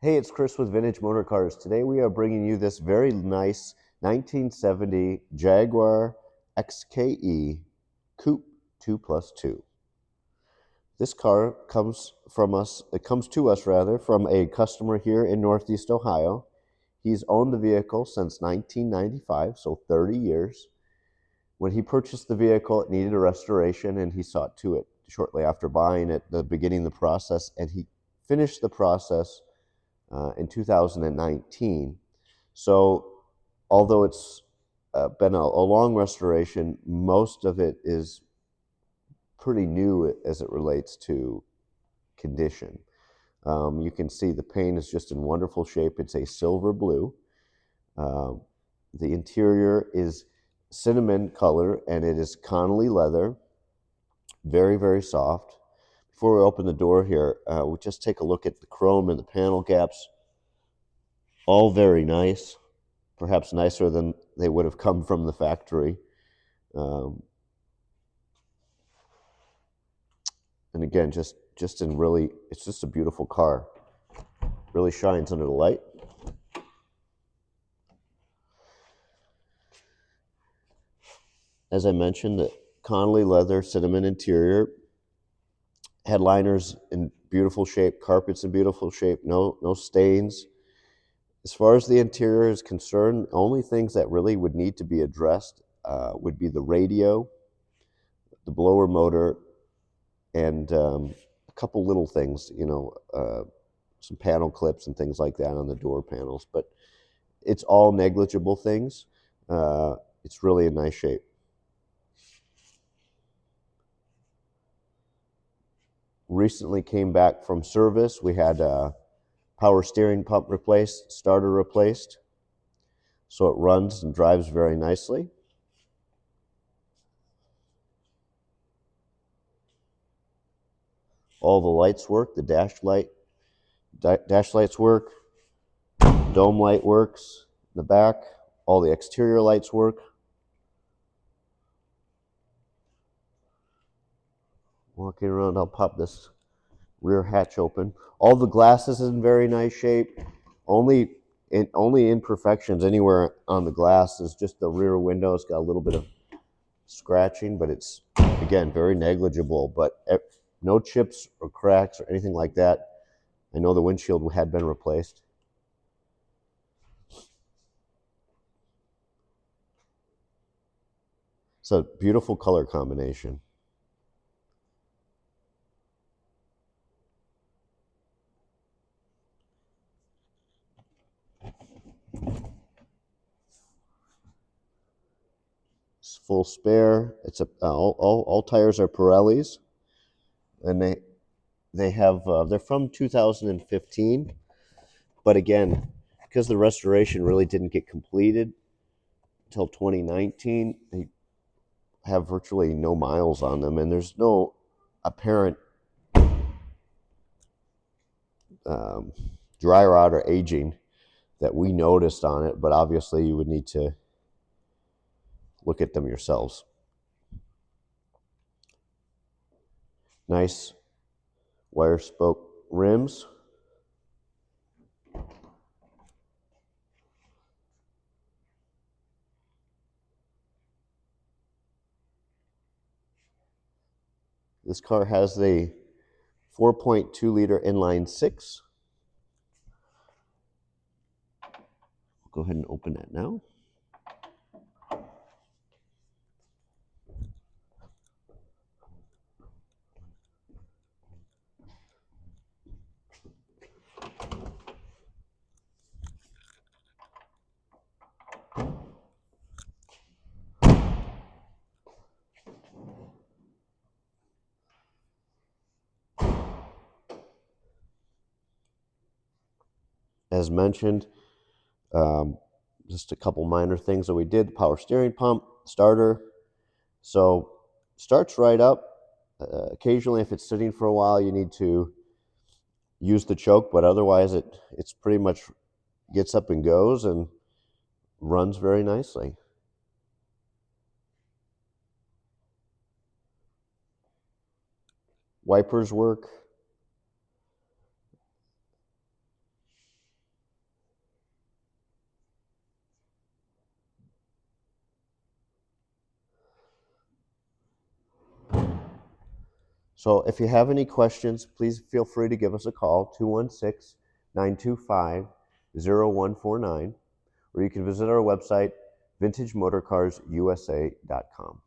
Hey, it's Chris with Vintage Motor Cars. Today we are bringing you this very nice 1970 Jaguar XKE Coupe 2+2. This car comes to us from a customer here in Northeast Ohio. He's owned the vehicle since 1995, so 30 years. When he purchased the vehicle, it needed a restoration, and he saw to it shortly after buying it, the beginning of the process, and he finished the process in 2019. So although it's been a long restoration, most of it is pretty new as it relates to condition. You can see the paint is just in wonderful shape. It's a silver blue. The interior is cinnamon color, and it is Connolly leather. Very, very soft. Before we open the door here, we'll just take a look at the chrome and the panel gaps. All very nice, perhaps nicer than they would have come from the factory. And again, just in really, it's just a beautiful car. Really shines under the light. As I mentioned, the Connolly leather cinnamon interior. Headliners in beautiful shape, carpets in beautiful shape, no stains. As far as the interior is concerned, only things that really would need to be addressed would be the radio, the blower motor, and a couple little things, some panel clips and things like that on the door panels. But it's all negligible things. It's really in nice shape. Recently came back from service. We had power steering pump replaced, starter replaced, so it runs and drives very nicely. All the lights work. The dash lights work. Dome light works in the back. All the exterior lights work. Walking around, I'll pop this rear hatch open. All the glasses is in very nice shape. Only imperfections anywhere on the glass is just the rear window. It's got a little bit of scratching, but it's, again, very negligible. But no chips or cracks or anything like that. I know the windshield had been replaced. It's a beautiful color combination. It's full spare. It's all tires are Pirellis, and they're from 2015. But again, because the restoration really didn't get completed until 2019, they have virtually no miles on them, and there's no apparent dry rot or aging that we noticed on it, but obviously you would need to look at them yourselves. Nice wire spoke rims. This car has the 4.2 liter inline six. Go ahead and open that now. As mentioned, just a couple minor things that we did. Power steering pump, starter. So starts right up. Occasionally, if it's sitting for a while, you need to use the choke, but otherwise it's pretty much gets up and goes and runs very nicely. Wipers work. So if you have any questions, please feel free to give us a call, 216-925-0149, or you can visit our website, vintagemotorcarsusa.com.